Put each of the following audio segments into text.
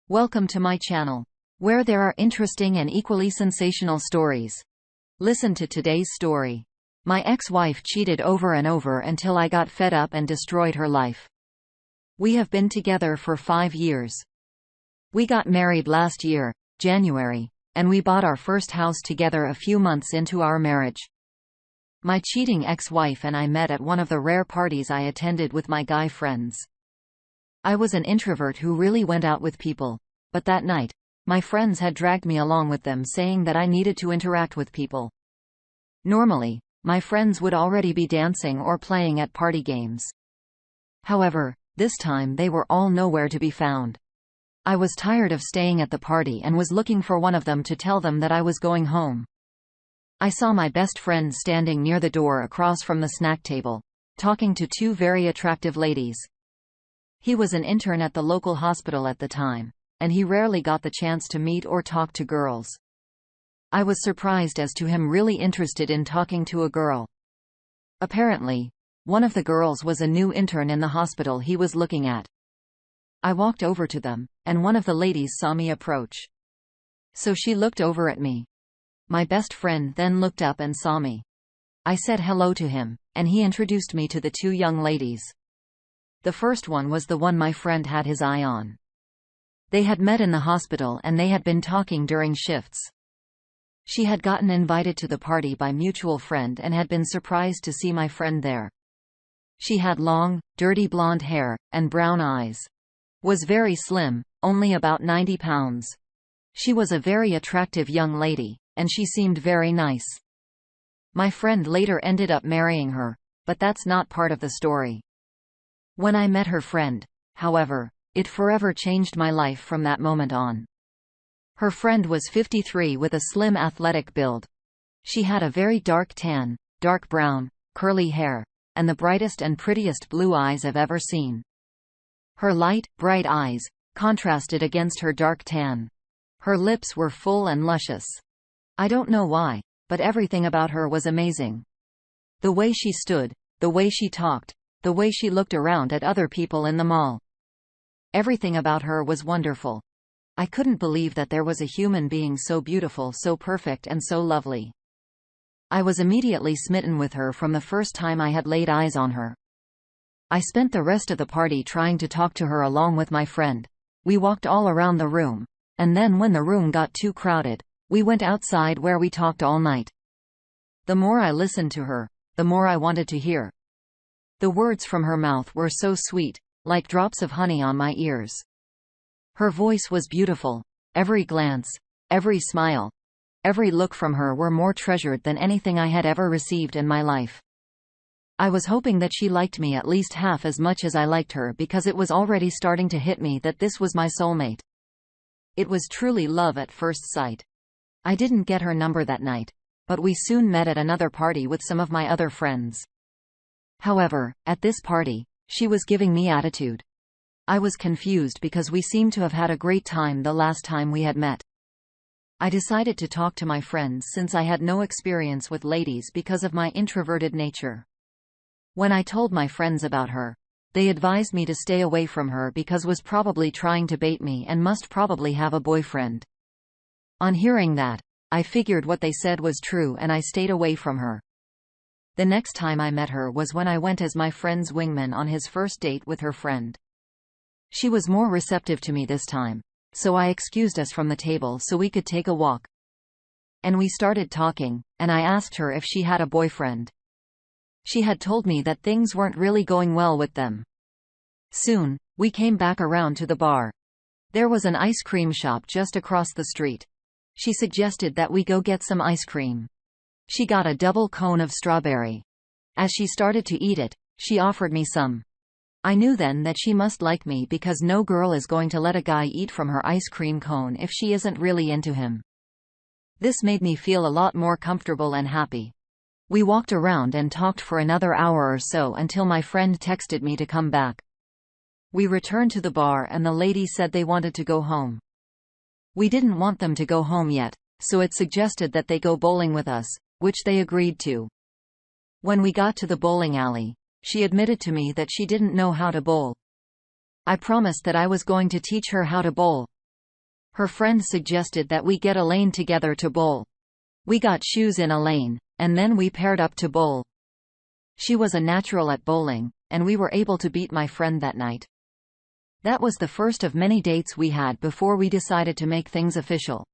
Welcome to my channel, where there are interesting and equally sensational stories. Listen to today's story. My ex-wife cheated over and over until I got fed up and destroyed her life. We have been together for 5 years. We got married last year, January, and we bought our first house together a few months into our marriage. My cheating ex-wife and I met at one of the rare parties I attended with my guy friends. I was an introvert who really went out with people, but that night, my friends had dragged me along with them, saying that I needed to interact with people. Normally, my friends would already be dancing or playing at party games. However, this time they were all nowhere to be found. I was tired of staying at the party and was looking for one of them to tell them that I was going home. I saw my best friend standing near the door across from the snack table, talking to 2 very attractive ladies. He was an intern at the local hospital at the time, and he rarely got the chance to meet or talk to girls. I was surprised as to him really interested in talking to a girl. Apparently, one of the girls was a new intern in the hospital he was looking at. I walked over to them, and one of the ladies saw me approach. So she looked over at me. My best friend then looked up and saw me. I said hello to him, and he introduced me to the 2 young ladies. The first one was the one my friend had his eye on. They had met in the hospital and they had been talking during shifts. She had gotten invited to the party by mutual friend and had been surprised to see my friend there. She had long, dirty blonde hair, and brown eyes. Was very slim, only about 90 pounds. She was a very attractive young lady, and she seemed very nice. My friend later ended up marrying her, but that's not part of the story. When I met her friend, however, it forever changed my life from that moment on. Her friend was 53 with a slim athletic build. She had a very dark tan, dark brown, curly hair, and the brightest and prettiest blue eyes I've ever seen. Her light, bright eyes contrasted against her dark tan. Her lips were full and luscious. I don't know why, but everything about her was amazing. The way she stood, the way she talked, the way she looked around at other people in the mall. Everything about her was wonderful. I couldn't believe that there was a human being so beautiful, so perfect, and so lovely. I was immediately smitten with her from the first time I had laid eyes on her. I spent the rest of the party trying to talk to her along with my friend. We walked all around the room, and then when the room got too crowded, we went outside where we talked all night. The more I listened to her, the more I wanted to hear. The words from her mouth were so sweet, like drops of honey on my ears. Her voice was beautiful. Every glance, every smile, every look from her were more treasured than anything I had ever received in my life. I was hoping that she liked me at least half as much as I liked her, because it was already starting to hit me that this was my soulmate. It was truly love at first sight. I didn't get her number that night, but we soon met at another party with some of my other friends. However, at this party, she was giving me attitude. I was confused because we seemed to have had a great time the last time we had met. I decided to talk to my friends since I had no experience with ladies because of my introverted nature. When I told my friends about her, they advised me to stay away from her because was probably trying to bait me and must probably have a boyfriend. On hearing that, I figured what they said was true and I stayed away from her. The next time I met her was when I went as my friend's wingman on his first date with her friend. She was more receptive to me this time, so I excused us from the table so we could take a walk. And we started talking, and I asked her if she had a boyfriend. She had told me that things weren't really going well with them. Soon, we came back around to the bar. There was an ice cream shop just across the street. She suggested that we go get some ice cream. She got a double cone of strawberry. As she started to eat it, she offered me some. I knew then that she must like me because no girl is going to let a guy eat from her ice cream cone if she isn't really into him. This made me feel a lot more comfortable and happy. We walked around and talked for another hour or so until my friend texted me to come back. We returned to the bar and the lady said they wanted to go home. We didn't want them to go home yet, so it suggested that they go bowling with us, which they agreed to. When we got to the bowling alley, she admitted to me that she didn't know how to bowl. I promised that I was going to teach her how to bowl. Her friend suggested that we get Elaine together to bowl. We got shoes in Elaine, and then we paired up to bowl. She was a natural at bowling, and we were able to beat my friend that night. That was the first of many dates we had before we decided to make things official.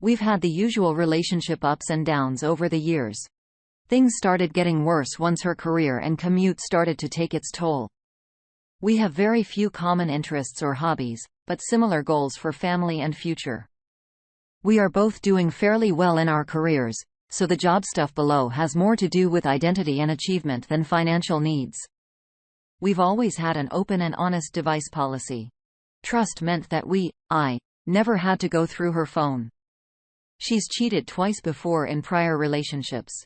We've had the usual relationship ups and downs over the years. Things started getting worse once her career and commute started to take its toll. We have very few common interests or hobbies, but similar goals for family and future. We are both doing fairly well in our careers, so the job stuff below has more to do with identity and achievement than financial needs. We've always had an open and honest device policy. Trust meant that I never had to go through her phone. She's cheated twice before in prior relationships.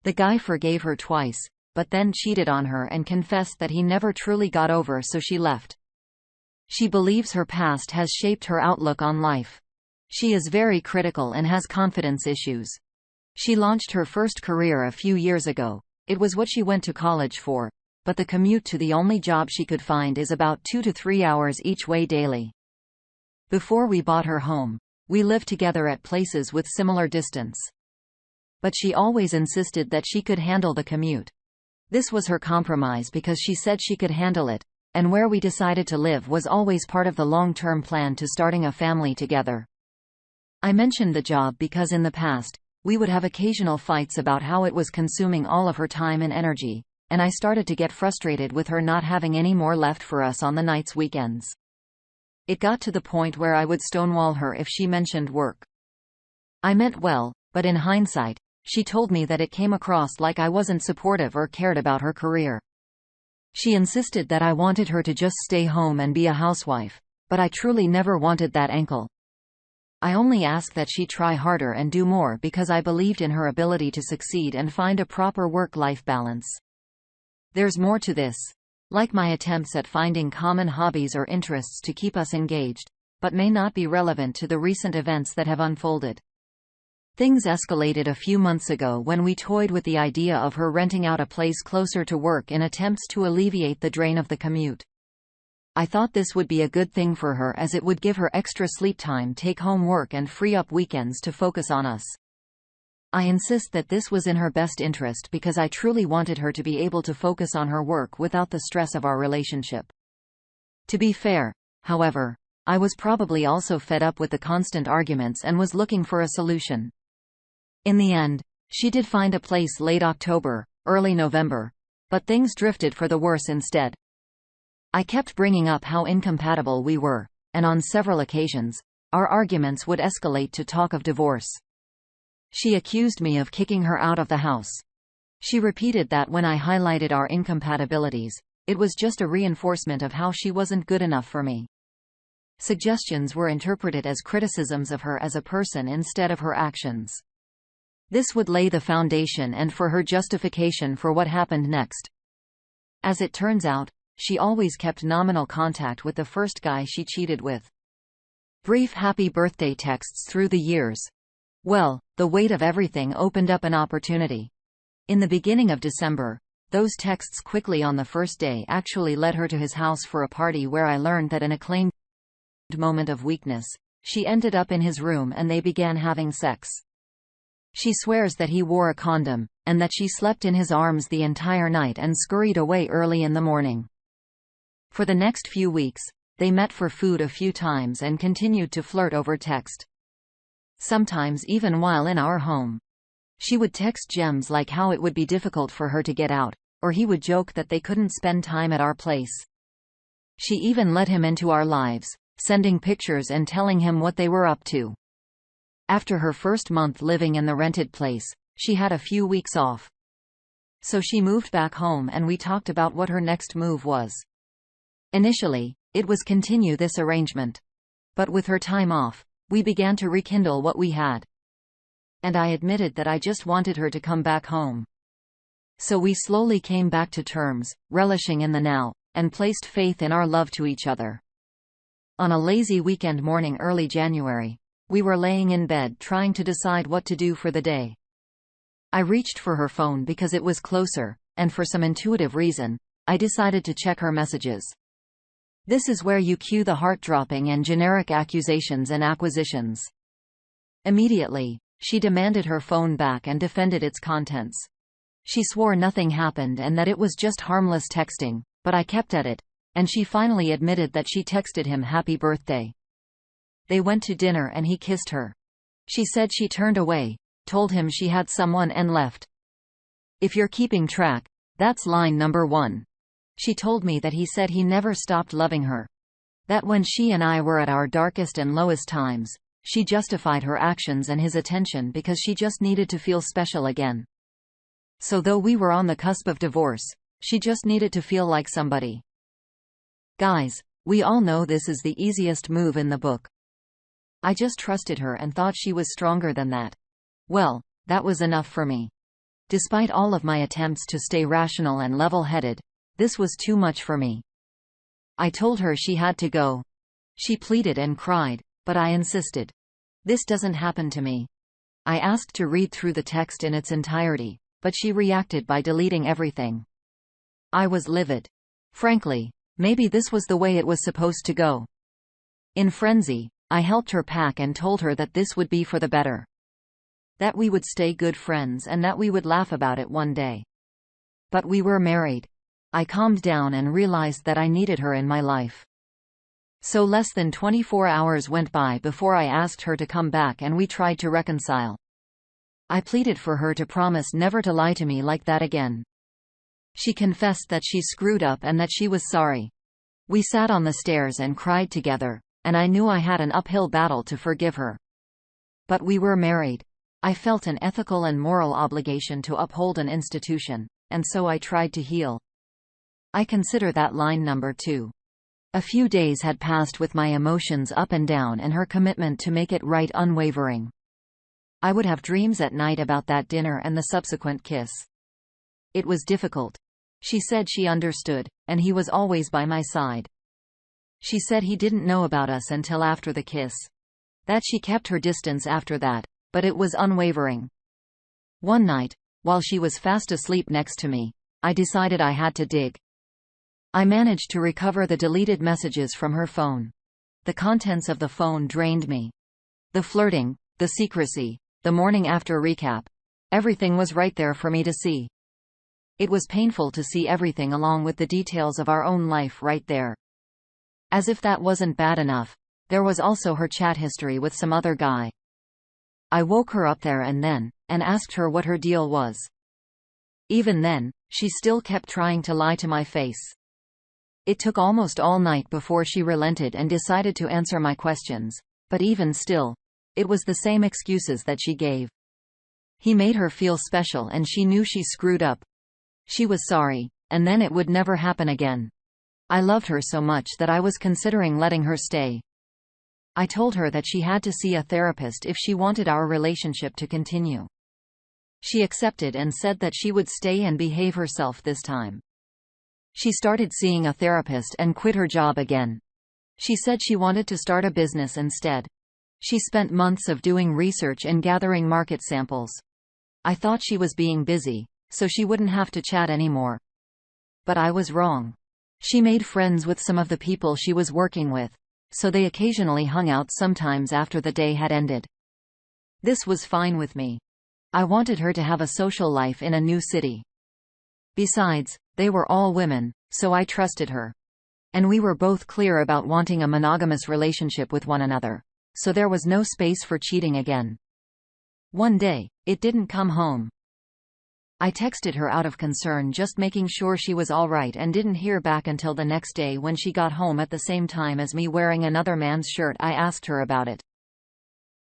The guy forgave her twice, but then cheated on her and confessed that he never truly got over, so she left. She believes her past has shaped her outlook on life. She is very critical and has confidence issues. She launched her first career a few years ago. It was what she went to college for, but the commute to the only job she could find is about 2 to 3 hours each way daily. Before we bought her home, we lived together at places with similar distance. But she always insisted that she could handle the commute. This was her compromise because she said she could handle it, and where we decided to live was always part of the long-term plan to starting a family together. I mentioned the job because in the past, we would have occasional fights about how it was consuming all of her time and energy, and I started to get frustrated with her not having any more left for us on the nights weekends. It got to the point where I would stonewall her if she mentioned work. I meant well, but in hindsight, she told me that it came across like I wasn't supportive or cared about her career. She insisted that I wanted her to just stay home and be a housewife, but I truly never wanted that ankle. I only asked that she try harder and do more because I believed in her ability to succeed and find a proper work-life balance. There's more to this. Like my attempts at finding common hobbies or interests to keep us engaged, but may not be relevant to the recent events that have unfolded. Things escalated a few months ago when we toyed with the idea of her renting out a place closer to work in attempts to alleviate the drain of the commute. I thought this would be a good thing for her as it would give her extra sleep time, take-home work, and free up weekends to focus on us. I insist that this was in her best interest because I truly wanted her to be able to focus on her work without the stress of our relationship. To be fair, however, I was probably also fed up with the constant arguments and was looking for a solution. In the end, she did find a place late October, early November, but things drifted for the worse instead. I kept bringing up how incompatible we were, and on several occasions, our arguments would escalate to talk of divorce. She accused me of kicking her out of the house. She repeated that when I highlighted our incompatibilities, it was just a reinforcement of how she wasn't good enough for me. Suggestions were interpreted as criticisms of her as a person instead of her actions. This would lay the foundation and for her justification for what happened next. As it turns out, she always kept nominal contact with the first guy she cheated with. Brief happy birthday texts through the years. Well, the weight of everything opened up an opportunity. In the beginning of December, those texts quickly on the first day actually led her to his house for a party where I learned that in a claimed moment of weakness, she ended up in his room and they began having sex. She swears that he wore a condom, and that she slept in his arms the entire night and scurried away early in the morning. For the next few weeks, they met for food a few times and continued to flirt over text. Sometimes even while in our home. She would text gems like how it would be difficult for her to get out, or he would joke that they couldn't spend time at our place. She even let him into our lives, sending pictures and telling him what they were up to. After her first month living in the rented place, she had a few weeks off. So she moved back home and we talked about what her next move was. Initially, it was continue this arrangement. But with her time off, we began to rekindle what we had. And I admitted that I just wanted her to come back home. So we slowly came back to terms, relishing in the now, and placed faith in our love to each other. On a lazy weekend morning early January, we were laying in bed trying to decide what to do for the day. I reached for her phone because it was closer, and for some intuitive reason, I decided to check her messages. This is where you cue the heart-dropping and generic accusations and acquisitions. Immediately, she demanded her phone back and defended its contents. She swore nothing happened and that it was just harmless texting, but I kept at it, and she finally admitted that she texted him happy birthday. They went to dinner and he kissed her. She said she turned away, told him she had someone and left. If you're keeping track, that's line number 1. She told me that he said he never stopped loving her. That when she and I were at our darkest and lowest times, she justified her actions and his attention because she just needed to feel special again. So though we were on the cusp of divorce, she just needed to feel like somebody. Guys, we all know this is the easiest move in the book. I just trusted her and thought she was stronger than that. Well, that was enough for me. Despite all of my attempts to stay rational and level-headed, this was too much for me. I told her she had to go. She pleaded and cried, but I insisted. This doesn't happen to me. I asked to read through the text in its entirety, but she reacted by deleting everything. I was livid. Frankly, maybe this was the way it was supposed to go. In frenzy, I helped her pack and told her that this would be for the better. That we would stay good friends and that we would laugh about it one day. But we were married. I calmed down and realized that I needed her in my life. So less than 24 hours went by before I asked her to come back and we tried to reconcile. I pleaded for her to promise never to lie to me like that again. She confessed that she screwed up and that she was sorry. We sat on the stairs and cried together, and I knew I had an uphill battle to forgive her. But we were married. I felt an ethical and moral obligation to uphold an institution, and so I tried to heal. I consider that line number 2. A few days had passed with my emotions up and down and her commitment to make it right unwavering. I would have dreams at night about that dinner and the subsequent kiss. It was difficult. She said she understood, and he was always by my side. She said he didn't know about us until after the kiss. That she kept her distance after that, but it was unwavering. One night, while she was fast asleep next to me, I decided I had to dig. I managed to recover the deleted messages from her phone. The contents of the phone drained me. The flirting, the secrecy, the morning after recap. Everything was right there for me to see. It was painful to see everything along with the details of our own life right there. As if that wasn't bad enough, there was also her chat history with some other guy. I woke her up there and then, and asked her what her deal was. Even then, she still kept trying to lie to my face. It took almost all night before she relented and decided to answer my questions, but even still, it was the same excuses that she gave. He made her feel special and she knew she screwed up. She was sorry, and then it would never happen again. I loved her so much that I was considering letting her stay. I told her that she had to see a therapist if she wanted our relationship to continue. She accepted and said that she would stay and behave herself this time. She started seeing a therapist and quit her job again. She said she wanted to start a business instead. She spent months of doing research and gathering market samples. I thought she was being busy, so she wouldn't have to chat anymore. But I was wrong. She made friends with some of the people she was working with, so they occasionally hung out sometimes after the day had ended. This was fine with me. I wanted her to have a social life in a new city. Besides, they were all women, so I trusted her. And we were both clear about wanting a monogamous relationship with one another, so there was no space for cheating again. One day, it didn't come home. I texted her out of concern, just making sure she was all right, and didn't hear back until the next day when she got home at the same time as me wearing another man's shirt. I asked her about it.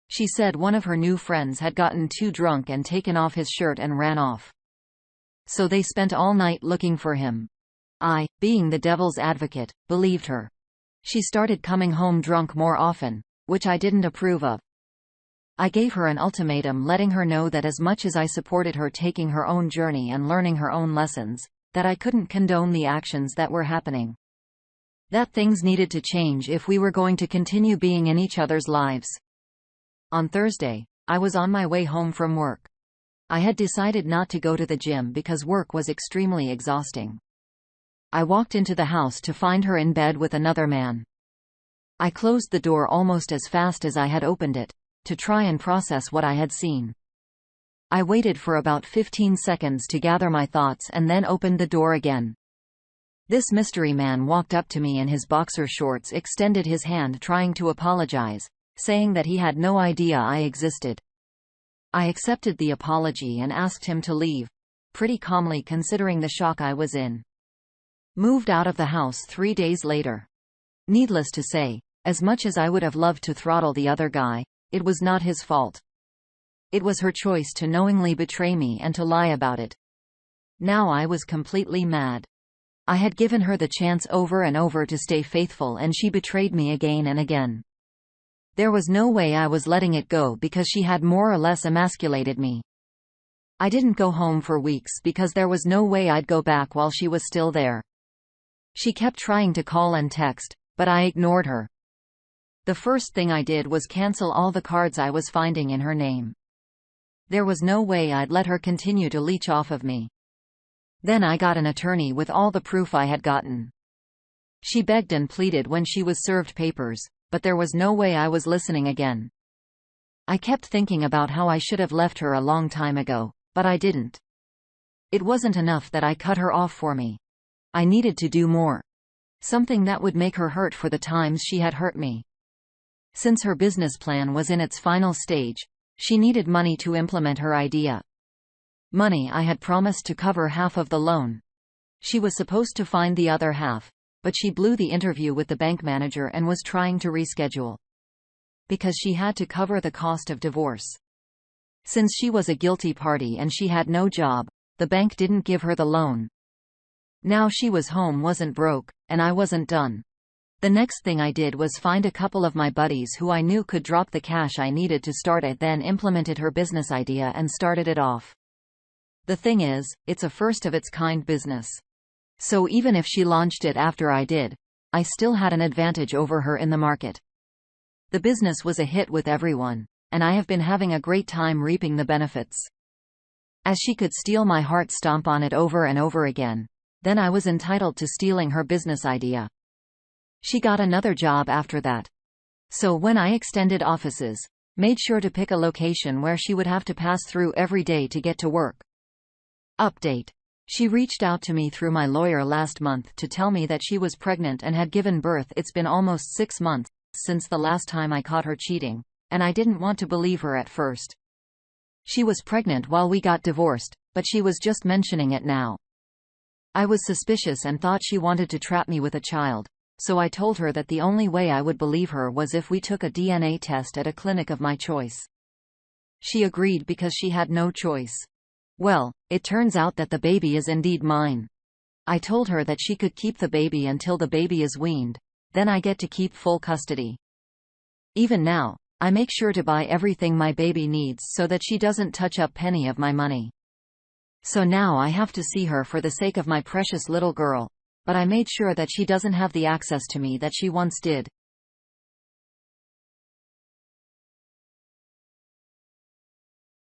She said one of her new friends had gotten too drunk and taken off his shirt and ran off. So they spent all night looking for him. I, being the devil's advocate, believed her. She started coming home drunk more often, which I didn't approve of. I gave her an ultimatum, letting her know that as much as I supported her taking her own journey and learning her own lessons, that I couldn't condone the actions that were happening. That things needed to change if we were going to continue being in each other's lives. On Thursday, I was on my way home from work. I had decided not to go to the gym because work was extremely exhausting. I walked into the house to find her in bed with another man. I closed the door almost as fast as I had opened it, to try and process what I had seen. I waited for about 15 seconds to gather my thoughts and then opened the door again. This mystery man walked up to me in his boxer shorts, extended his hand trying to apologize, saying that he had no idea I existed. I accepted the apology and asked him to leave, pretty calmly considering the shock I was in. Moved out of the house 3 days later. Needless to say, as much as I would have loved to throttle the other guy, it was not his fault. It was her choice to knowingly betray me and to lie about it. Now I was completely mad. I had given her the chance over and over to stay faithful, and she betrayed me again and again. There was no way I was letting it go because she had more or less emasculated me. I didn't go home for weeks because there was no way I'd go back while she was still there. She kept trying to call and text, but I ignored her. The first thing I did was cancel all the cards I was finding in her name. There was no way I'd let her continue to leech off of me. Then I got an attorney with all the proof I had gotten. She begged and pleaded when she was served papers, but there was no way I was listening again. I kept thinking about how I should have left her a long time ago, but I didn't. It wasn't enough that I cut her off for me. I needed to do more. Something that would make her hurt for the times she had hurt me. Since her business plan was in its final stage, she needed money to implement her idea. Money I had promised to cover half of the loan. She was supposed to find the other half, but she blew the interview with the bank manager and was trying to reschedule. Because she had to cover the cost of divorce. Since she was a guilty party and she had no job, the bank didn't give her the loan. Now she was home, wasn't broke, and I wasn't done. The next thing I did was find a couple of my buddies who I knew could drop the cash I needed to start it, then implemented her business idea and started it off. The thing is, it's a first-of-its-kind business. So even if she launched it after I did, I still had an advantage over her in the market. The business was a hit with everyone, and I have been having a great time reaping the benefits. As she could steal my heart, stomp on it over and over again, then I was entitled to stealing her business idea. She got another job after that. So when I extended offices, made sure to pick a location where she would have to pass through every day to get to work. Update. She reached out to me through my lawyer last month to tell me that she was pregnant and had given birth. It's been almost 6 months since the last time I caught her cheating, and I didn't want to believe her at first. She was pregnant while we got divorced, but she was just mentioning it now. I was suspicious and thought she wanted to trap me with a child, so I told her that the only way I would believe her was if we took a DNA test at a clinic of my choice. She agreed because she had no choice. Well, it turns out that the baby is indeed mine. I told her that she could keep the baby until the baby is weaned, then I get to keep full custody. Even now, I make sure to buy everything my baby needs so that she doesn't touch a penny of my money. So now I have to see her for the sake of my precious little girl, but I made sure that she doesn't have the access to me that she once did.